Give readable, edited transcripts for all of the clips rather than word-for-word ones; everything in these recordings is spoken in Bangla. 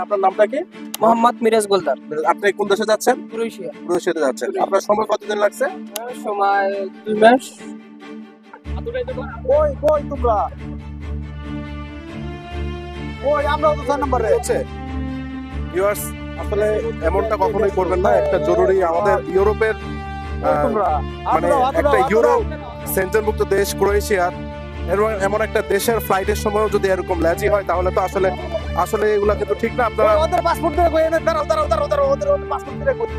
আপনার নামটা কি? মোহাম্মদ মিরাজ গোলদার। আপনি কোন দেশে যাচ্ছেন? ক্রোয়েশিয়া। ক্রোয়েশিয়াতে যাচ্ছেন। আপনার সময় কতদিন লাগছে? সময় 2 মাস। কই তোমরা? আমরা তো 4 নম্বরে আছে। ভিউয়ার্স, আসলে এমনটা কখনোই করবেন না। একটা জরুরি আমাদের ইউরোপের মানে একটা ইউরো সেন্টারমুক্ত দেশ ক্রোয়েশিয়ার এমন একটা দেশের ফ্লাইটের সময় যদি এরকম ল্যাজি হয় তাহলে তো আসলে এগুলা কিন্তু ঠিক না। আপনারা ওদের পাসপোর্ট দিয়ে কই এনে দাঁড়াও ওদের পাসপোর্ট দিয়ে কই।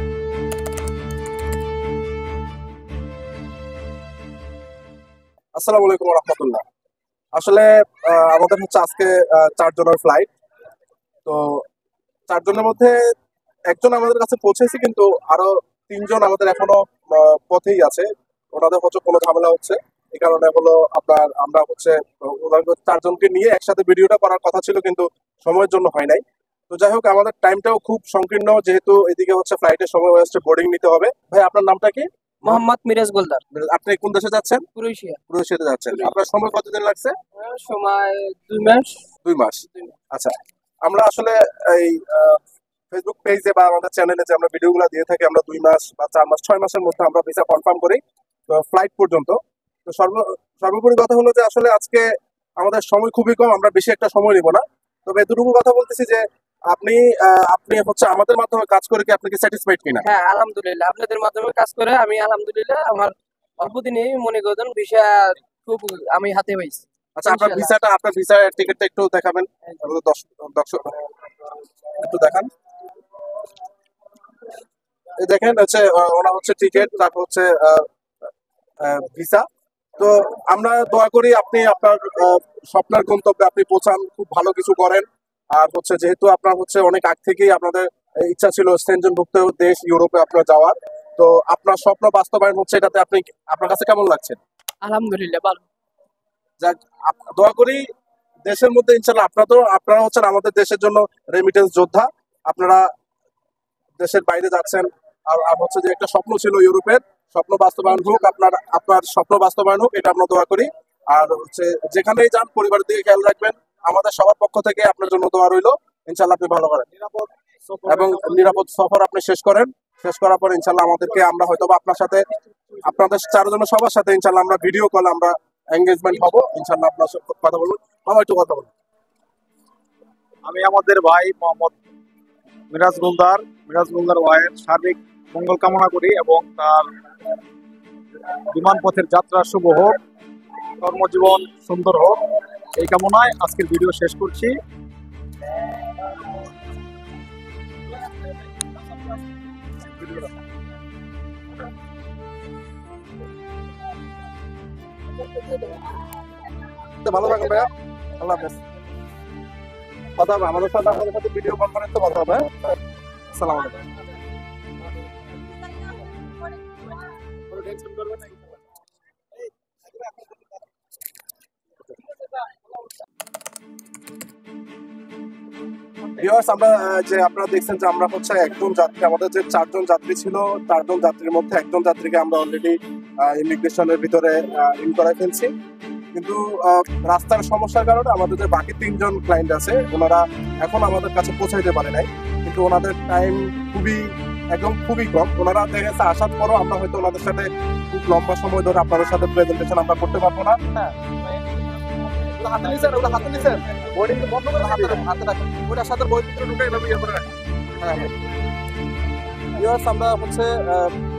আসসালামু আলাইকুম ওয়া রাহমাতুল্লাহ। আসলে আমাদের হচ্ছে আজকে 4 জনের ফ্লাইট। তো 4 জনের মধ্যে একজন আমাদের কাছে পৌঁছেছে, কিন্তু আরো 3 জন আমাদের এখনো পথেই আছে। ওনাদের হচ্ছে কোনো ঝামেলা হচ্ছে, এই কারণে হলো আমরা হচ্ছে ওনাদের 4 জনকে নিয়ে একসাথে ভিডিওটা করার কথা ছিল, কিন্তু সময়ের জন্য হয় নাই। তো যাই হোক, আমাদের টাইমটাও খুব সংকীর্ণ, যেহেতু এদিকে হচ্ছে ফ্লাইটের সময় হচ্ছে, বোর্ডিং নিতে হবে। ভাই, আপনার নামটা কি? মোহাম্মদ মিরাজ গোলদার। আপনি কোন দেশে যাচ্ছেন? ক্রোয়েশিয়া। ক্রোয়েশিয়াতে যাচ্ছেন। আপনার সময় কতদিন লাগছে? সময় 2 মাস। 2 মাস। আচ্ছা, আমরা আসলে এই ফেসবুক পেজে বা আমাদের চ্যানেলে যে আমরা ভিডিওগুলো দিয়ে থাকি, আমরা 2 মাস বা 4 মাস 6 মাসের মধ্যে আমরা ভিসা কনফার্ম করি, তো ফ্লাইট পর্যন্ত। তো সর্বোপরি কথা হলো যে আসলে আজকে আমাদের সময় খুবই কম, আমরা বেশি একটা সময় নিব না। তবে এতটুকু কথা বলতেছি যে আপনি হচ্ছে আমাদের মাধ্যমে কাজ করে কি আপনি কি স্যাটিসফাইড কিনা? হ্যাঁ, আলহামদুলিল্লাহ, আপনাদের মাধ্যমে কাজ করে আমি আলহামদুলিল্লাহ আমার অল্প দিনেই মনে করেন ভিসা খুব আমি হাতে পাইছি। আচ্ছা, আপনার ভিসার টিকিটটা একটু দেখাবেন আমাদের দর্শক একটু দেখান। এই দেখেন হচ্ছে ওনা হচ্ছে টিকিট, তারপর হচ্ছে ভিসা। তো আমরা দোয়া করি আপনি আপনার স্বপ্নের গন্তব্যে আপনি পৌঁছান, খুব ভালো কিছু করেন। আর হচ্ছে যেহেতু আপনার হচ্ছে অনেক আগ থেকেই আপনাদের ইচ্ছা ছিল সেনজনভুক্ত দেশ ইউরোপে আপনার যাওয়ার, তো আপনার স্বপ্ন বাস্তবায়ন হচ্ছে, এটাতে আপনার কাছে কেমন লাগছে? আলহামদুলিল্লাহ ভালো। যাক, দোয়া করি দেশের মধ্যে ইনশাল্লাহ আপনারা হচ্ছেন আমাদের দেশের জন্য রেমিটেন্স যোদ্ধা। আপনারা দেশের বাইরে যাচ্ছেন, আর হচ্ছে যে একটা স্বপ্ন ছিল ইউরোপের, স্বপ্ন বাস্তবায়ন হোক, আপনার স্বপ্ন বাস্তবায়ন হোক, এটা আমরা দোয়া করি। আর হচ্ছে যেখানেই যান পরিবারের দিকে খেয়াল রাখবেন, আমাদের সবার পক্ষ থেকে আপনার জন্য দোয়া রইলো। ইনশাল্লাহ আপনি ভালো করেন এবং নিরাপদ সফর আপনি শেষ করার পর ইনশাল্লাহ আমরা হয়তো বা আপনাদের 4 জনের সবার সাথে ইনশাল্লাহ আমরা ভিডিও কল আমরা এঙ্গেজমেন্ট হব। ইনশাল্লাহ আপনার সাথে কথা বলুন। মামা, একটু কথা বলুন। আমি আমাদের ভাই মোহাম্মদ মিরাজ গোলদার ভাইয়ের সার্বিক মঙ্গল কামনা করি এবং তার বিমান পথের যাত্রা শুভ হোক, কর্মজীবন সুন্দর হোক, এই কামনায় আজকের ভিডিও শেষ করছি। ভালো থাকবেন ভাইয়া, আল্লাহ হাফেজ। কথা হবে আমাদের সাথে ভিডিও কনফারেন্সে কথা হবে। আসসালামু আলাইকুম। ভিউয়ার্স, আপনারা দেখছেন যে আমরা হচ্ছে একজন যাত্রী, আমাদের যে 4 জন যাত্রী ছিল, 4 জন যাত্রীর মধ্যে একজন যাত্রীকে আমরা অলরেডি ইমিগ্রেশনের ভিতরে ইন করাই ফেলছি, কিন্তু রাস্তার সমস্যার কারণে আমাদের যে বাকি 3 জন ক্লায়েন্ট আছে ওনারা এখন আমাদের কাছে পৌঁছাইতে পারে নাই, কিন্তু ওনাদের টাইম খুবই কম। ওনারা দেখা গেছে আসার পরও আমরা হয়তো ওনাদের সাথে খুব লম্বা সময় ধরে আপনাদের সাথে প্রেজেন্টেশন আমরা করতে পারবো না। আমরা হচ্ছে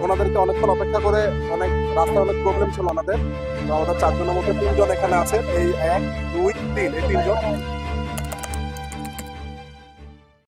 ওনাদেরকে অনেকক্ষণ অপেক্ষা করে, রাস্তায় অনেক প্রবলেম ছিল ওনাদের। আমাদের 4 জনের মধ্যে 3 জন এখানে আছেন, এই 1 2 3 এই 3 জন।